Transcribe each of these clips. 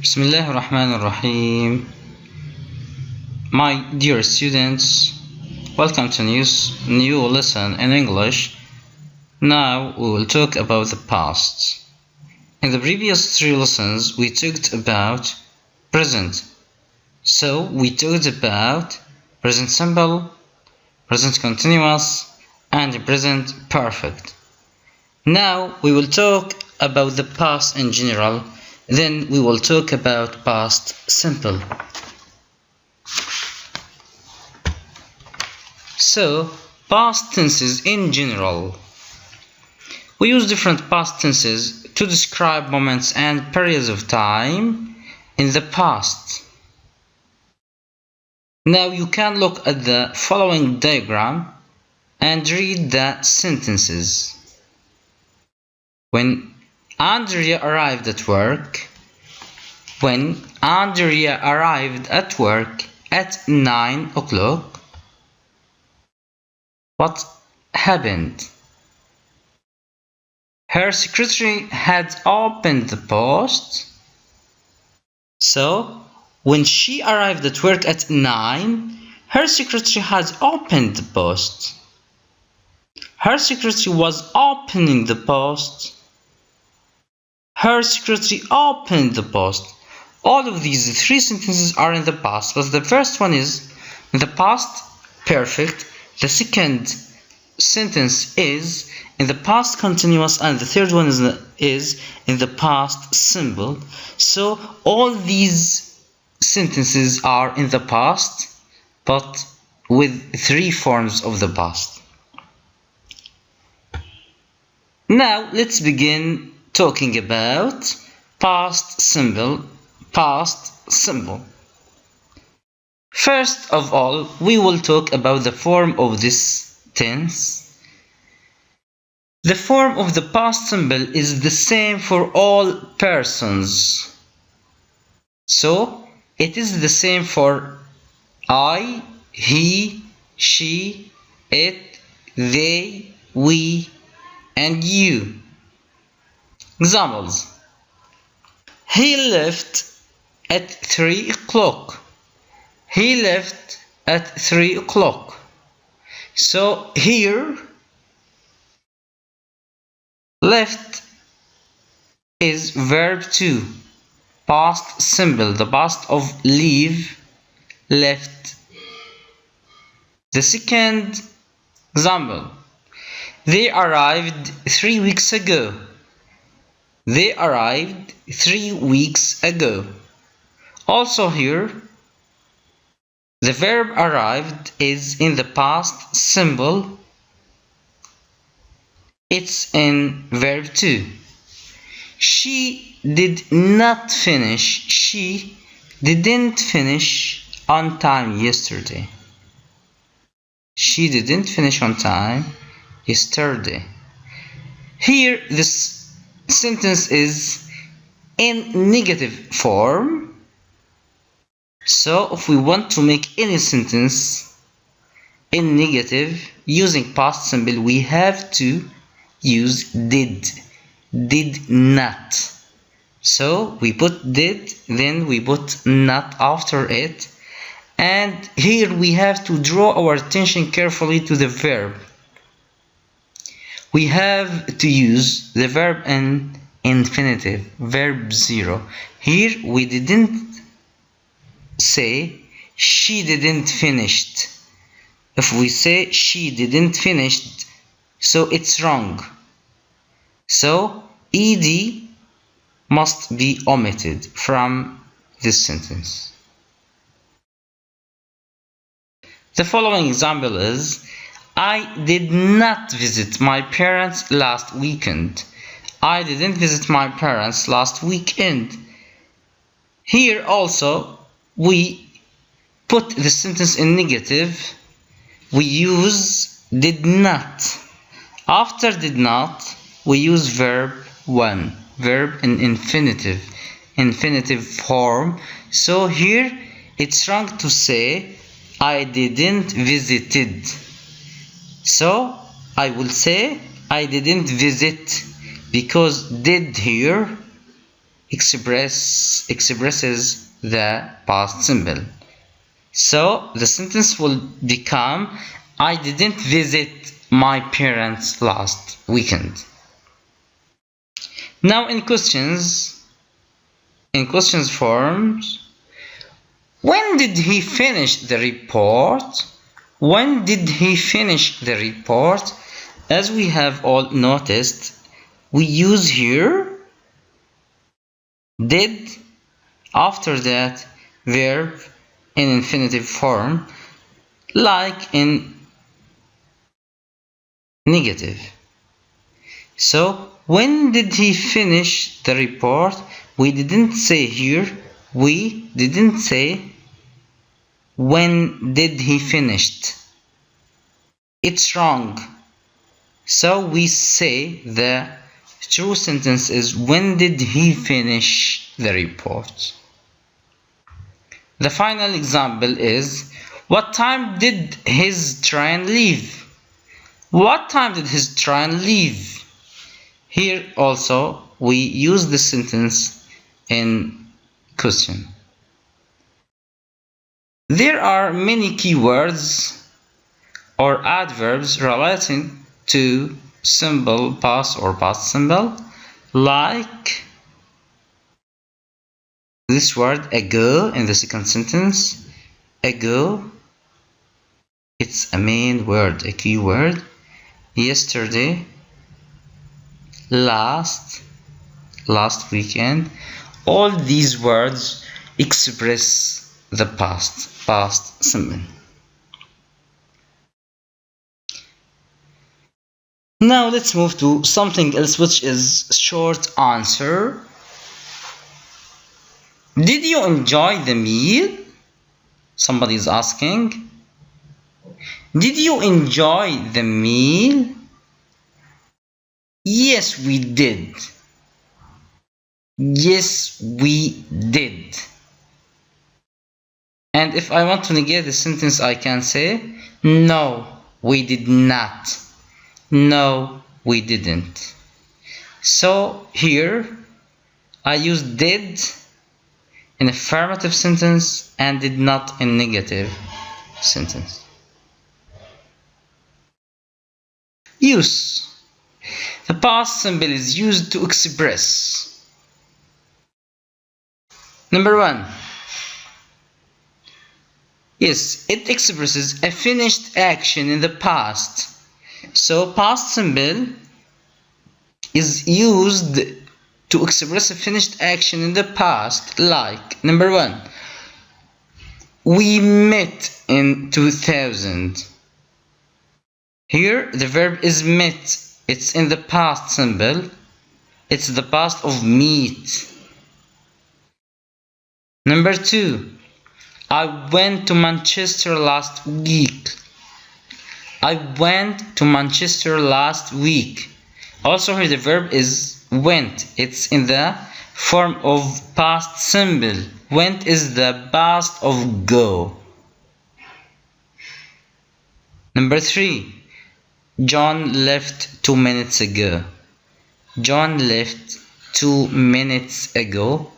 Bismillah ar-Rahman ar-Rahim. My dear students, welcome to new lesson in English. Now we will talk about the past. In the previous 3 lessons we talked about present. So we talked about present simple, present continuous, and present perfect. Now we will talk about the past in general. Then we will talk about past simple. So, past tenses in general. We use different past tenses to describe moments and periods of time in the past. Now you can look at the following diagram and read the sentences. When Andrea arrived at work. When Andrea arrived at work at 9 o'clock, what happened? Her secretary had opened the post. So, when she arrived at work at 9, her secretary had opened the post. Her secretary was opening the post. Her secretary opened the post. All of these 3 sentences are in the past, but the first one is in the past perfect, the second sentence is in the past continuous, and the third one is in the past simple. So all these sentences are in the past, but with 3 forms of the past. Now let's begin talking about past simple. First of all, we will talk about the form of this tense. The form of the past simple is the same for all persons. So, it is the same for I, he, she, it, they, we, and you. Examples. He left at 3 o'clock. He left at 3 o'clock. So here, left is verb 2, past simple, the past of leave, left. The second example. They arrived 3 weeks ago. They arrived 3 weeks ago. Also here, the verb arrived is in the past simple. It's in verb 2. She did not finish. She didn't finish on time yesterday. She didn't finish on time yesterday. Here, this sentence is in negative form. So if we want to make any sentence in negative using past simple, we have to use did not. So we put did, then we put not after it, and here we have to draw our attention carefully to the verb. We have to use the verb in infinitive, verb 0. Here we didn't say she didn't finished. If we say she didn't finished, so it's wrong. So ed must be omitted from this sentence. The following example is, I did not visit my parents last weekend. I didn't visit my parents last weekend. Here also, we put the sentence in negative. We use did not. After did not, we use verb 1. Verb in infinitive form. So here, it's wrong to say I didn't visited. So I will say I didn't visit because did here expresses the past simple. So the sentence will become, I didn't visit my parents last weekend. Now in questions forms, when did he finish the report? When did he finish the report? As we have all noticed, we use here did, after that verb in infinitive form, like in negative. So when did he finish the report? We didn't say here, we didn't say when did he finished. It's wrong. So we say the true sentence is, when did he finish the report? The final example is, what time did his train leave? What time did his train leave? Here also we use the sentence in question. There are many keywords or adverbs relating to simple past or past simple, like this word ago in the second sentence. Ago, it's a main word, a key word. Yesterday, last weekend. All these words express the past simple. Now let's move to something else, which is short answer. Did you enjoy the meal? Somebody is asking. Did you enjoy the meal? Yes, we did. Yes, we did. And if I want to negate the sentence, I can say, no, we did not. No, we didn't. So here I use did in affirmative sentence and did not in negative sentence. Use. The past simple is used to express. Number one. Yes, it expresses a finished action in the past. So past simple is used to express a finished action in the past, like number one, we met in 2000. Here the verb is met. It's in the past simple. It's the past of meet. Number two, I went to Manchester last week. I went to Manchester last week. Also here the verb is went. It's in the form of past simple. Went is the past of go. Number three, John left 2 minutes ago. John left 2 minutes ago.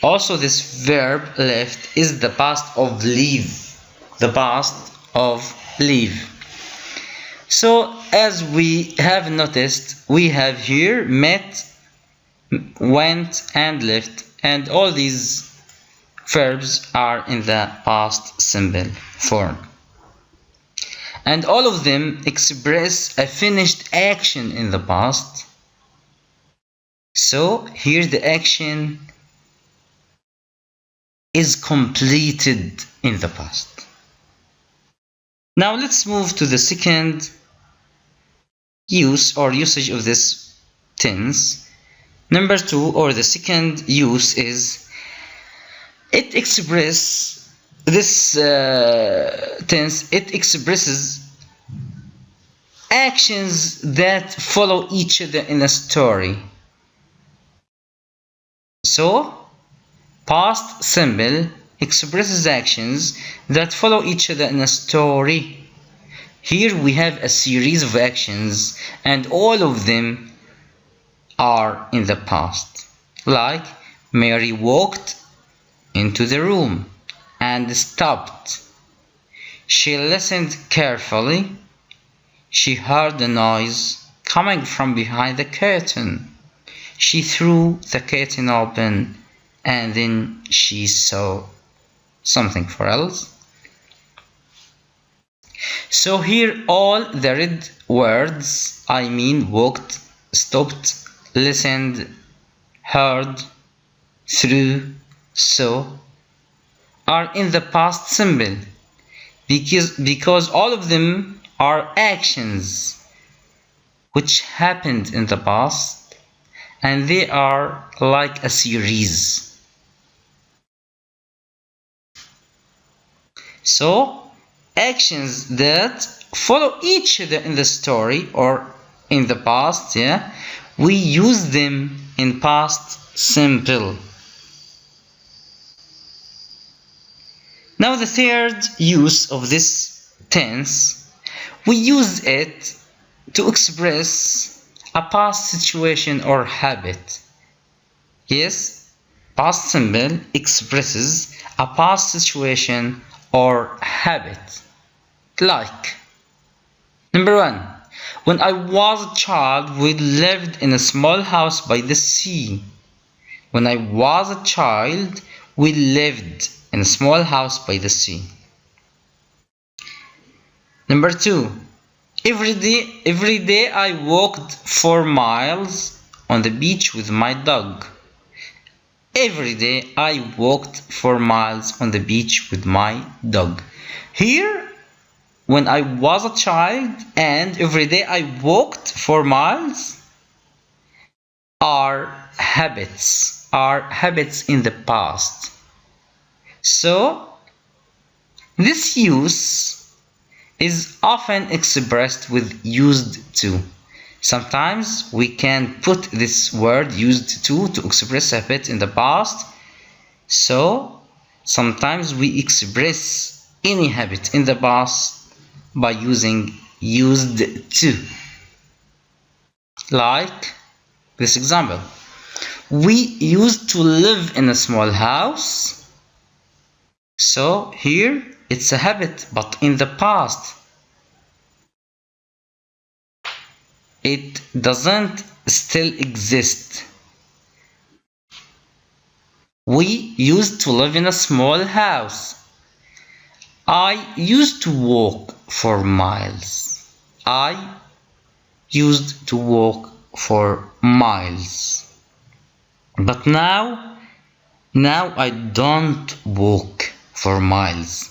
Also this verb left is the past of leave. The past of leave. So as we have noticed, we have here met, went and left, and all these verbs are in the past simple form. And all of them express a finished action in the past. So here the action is completed in the past. Now let's move to the second use or usage of this tense. Number two, or the second use, is it expresses this tense. It expresses actions that follow each other in a story. So past simple expresses actions that follow each other in a story. Here we have a series of actions and all of them are in the past. Like Mary walked into the room and stopped. She listened carefully. She heard a noise coming from behind the curtain. She threw the curtain open and then she saw something else. So here all the red words, I mean walked, stopped, listened, heard, threw, saw, are in the past simple because all of them are actions which happened in the past and they are like a series. So actions that follow each other in the story or in the past, we use them in past simple. Now the third use of this tense, we use it to express a past situation or habit. Yes, past simple expresses a past situation or habit. Like, number 1, when I was a child, we lived in a small house by the sea. When I was a child, we lived in a small house by the sea. Number 2, every day I walked 4 miles on the beach with my dog. Every day I walked 4 miles on the beach with my dog. Here, when I was a child and every day I walked 4 miles are habits in the past. So this use is often expressed with used to. Sometimes we can put this word used to express a habit in the past. So sometimes we express any habit in the past by using used to. Like this example. We used to live in a small house. So here it's a habit, but in the past. It doesn't still exist. We used to live in a small house. I used to walk 4 miles. I used to walk 4 miles. But now I don't walk 4 miles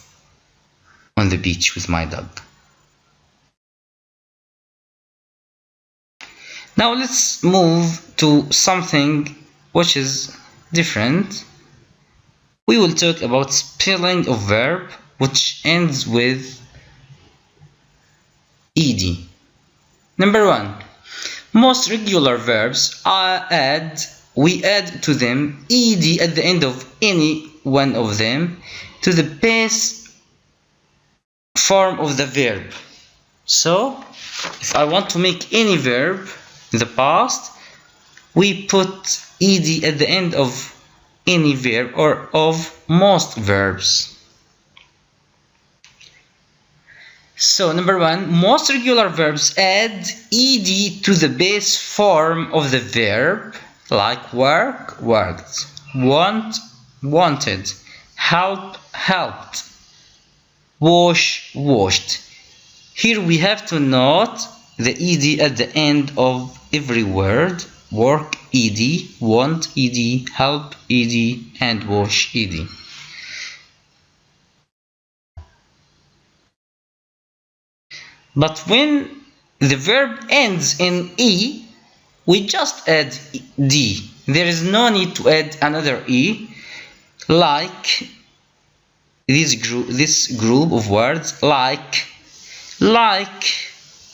on the beach with my dog. Now let's move to something which is different. We will talk about spelling of verb which ends with ed. Number 1, most regular verbs we add to them ed at the end of any one of them to the base form of the verb. So if I want to make any verb in the past, we put ed at the end of any verb or of most verbs. So number 1, most regular verbs add ed to the base form of the verb, like work, worked, want, wanted, help, helped, wash, washed. Here we have to note the ed at the end of every word. Work ed, want ed, help ed, and wash ed. But when the verb ends in e, we just add d. There is no need to add another e, like this group of words, like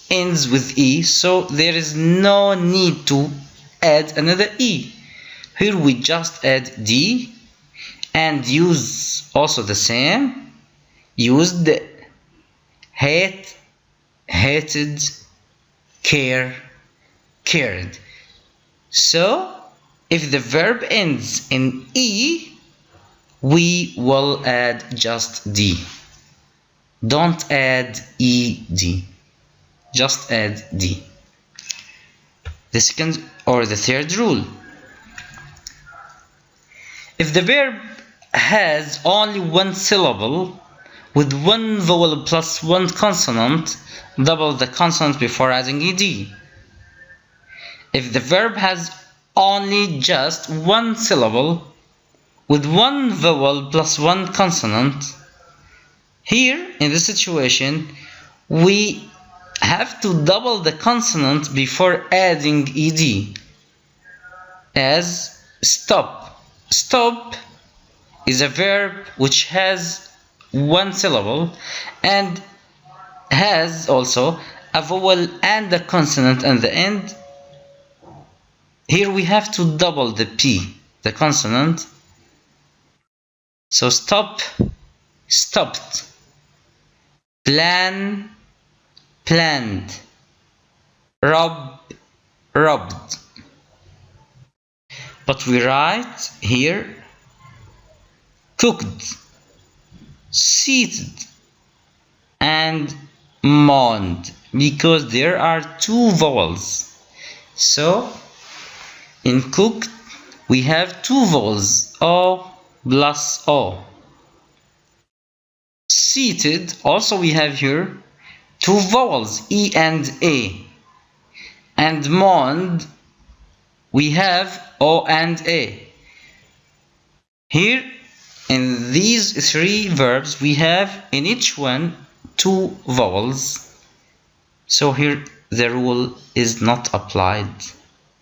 ends with e, so there is no need to add another e. Here we just add d and use also the same. Used, hate, hated, care, cared. So If the verb ends in E, we will add just D. Don't add ED. Just add D. The second or the third rule. If the verb has only one syllable with one vowel plus one consonant, double the consonant before adding ed. If the verb has only just one syllable with one vowel plus one consonant, here in this situation we have to double the consonant before adding ed, as stop. Stop is a verb which has one syllable and has also a vowel and a consonant at the end. Here we have to double the P, the consonant. So stop, stopped. Plan, planned. Rob, robbed. But we write here cooked, seated, and mourned, because there are two vowels. So in cooked we have two vowels, O plus O. Seated also we have here two vowels, E and A. And mourned we have O and A. Here in these three verbs we have in each one two vowels. So here the rule is not applied.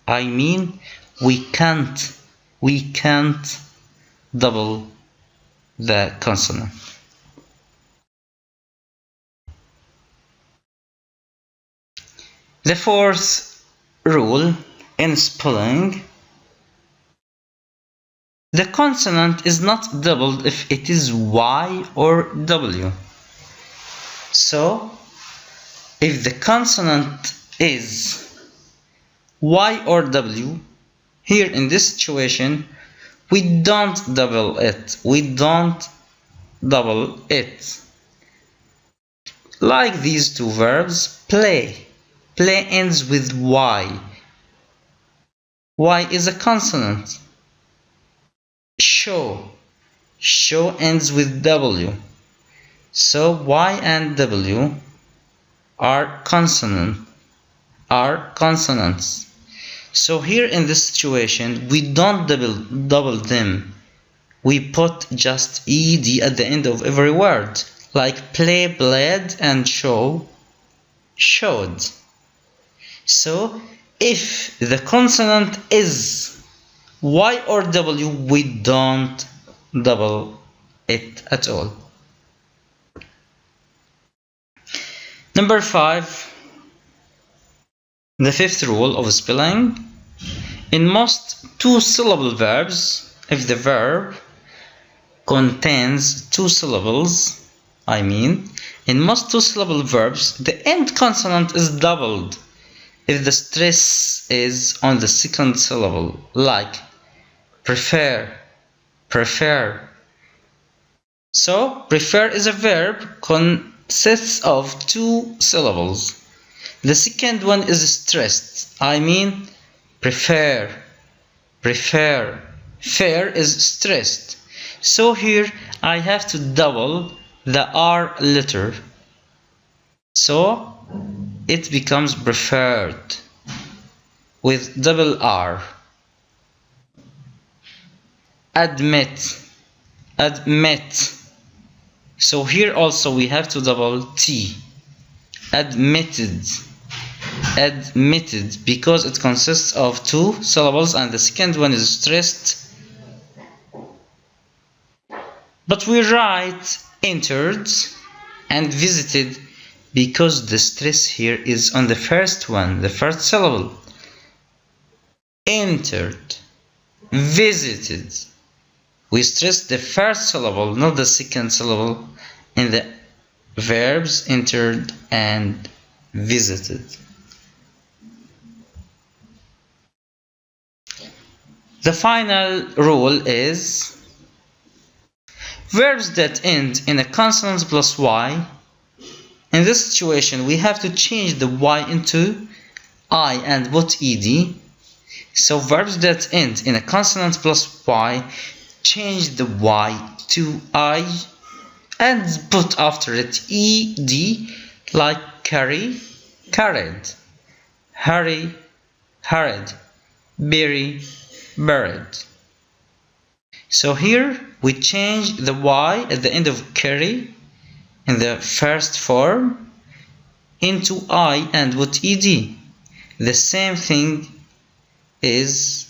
I mean we can't double the consonant. The fourth rule in spelling: the consonant is not doubled if it is Y or W. So if the consonant is Y or W, here in this situation we don't double it. Like these two verbs, play. Play ends with Y. Y is a consonant. Show ends with W. So Y and W are consonants. So here in this situation we don't double them. We put just ed at the end of every word, like play, played, and show, showed. So if the consonant is Y or W, we don't double it at all. Number 5, the fifth rule of spelling: in most two-syllable verbs, if the verb contains two syllables, in most two-syllable verbs, the end consonant is doubled if the stress is on the second syllable, like prefer, prefer. So prefer is a verb consists of two syllables. The second one is stressed. Prefer, prefer. Fair is stressed. So here I have to double the R letter. So it becomes preferred with double R. Admit, admit. So here also we have to double T. Admitted, admitted, because it consists of two syllables and the second one is stressed. But we write entered and visited because the stress here is on the first one, the first syllable. Entered, visited. We stress the first syllable, not the second syllable, in the verbs entered and visited. The final rule is verbs that end in a consonant plus y. In this situation, we have to change the y into I and put ed. So verbs that end in a consonant plus y, change the y to I and put after it ed, like carry, carried, hurry, hurried, bury, buried. So here we change the y at the end of carry in the first form into I and put ed. The same thing is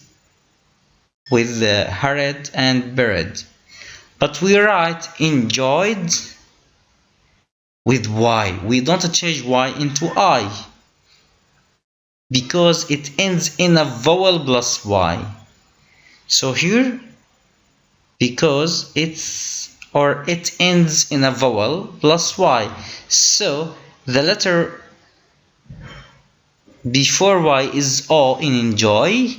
with the hurried and buried. But we write enjoyed with y. We don't change y into I because it ends in a vowel plus y. So here, because it ends in a vowel plus y, so the letter before y is O in enjoy.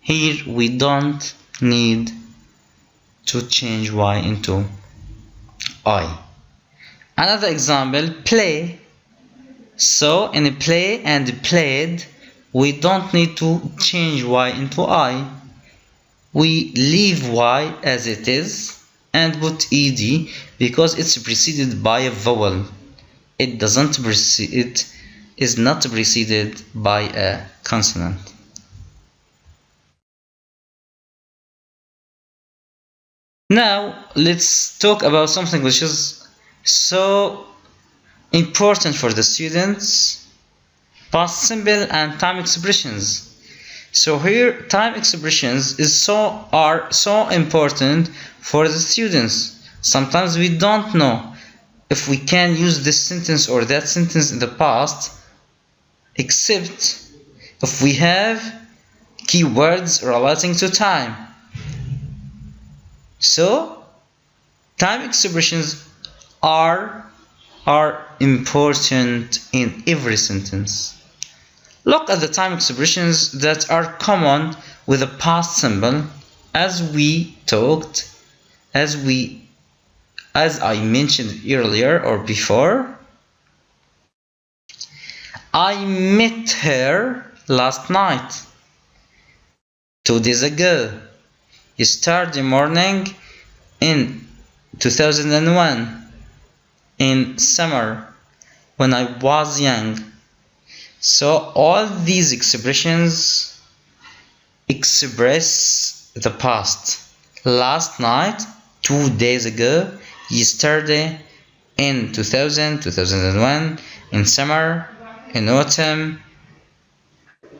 Here we don't need to change y into I. Another example, play. So in a play and played, we don't need to change y into I. We leave y as it is and put ed because it's preceded by a vowel. It is not preceded by a consonant. Now let's talk about something which is so important for the students: past simple and time expressions. So here time expressions are so important for the students. Sometimes we don't know if we can use this sentence or that sentence in the past, except if we have keywords relating to time. So time expressions are important in every sentence. Look at the time expressions that are common with the past simple, as I mentioned earlier or before. I met her last night. 2 days ago. Yesterday morning in 2001. In summer when I was young. So all these expressions express the past. Last night, 2 days ago, yesterday, in 2000, 2001, in summer, in autumn,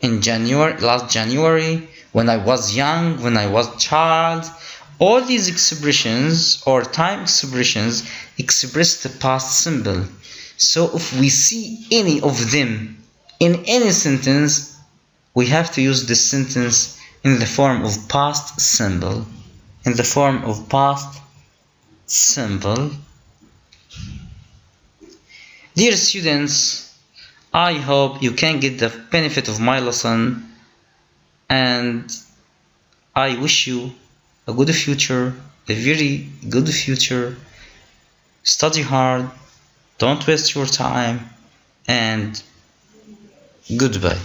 in January, last January, when I was young, when I was a child. All these expressions or time expressions express the past simple. So if we see any of them in any sentence, we have to use this sentence in the form of past simple. In the form of past simple. Dear students, I hope you can get the benefit of my lesson, and I wish you a good future, a very good future. Study hard, don't waste your time, and goodbye.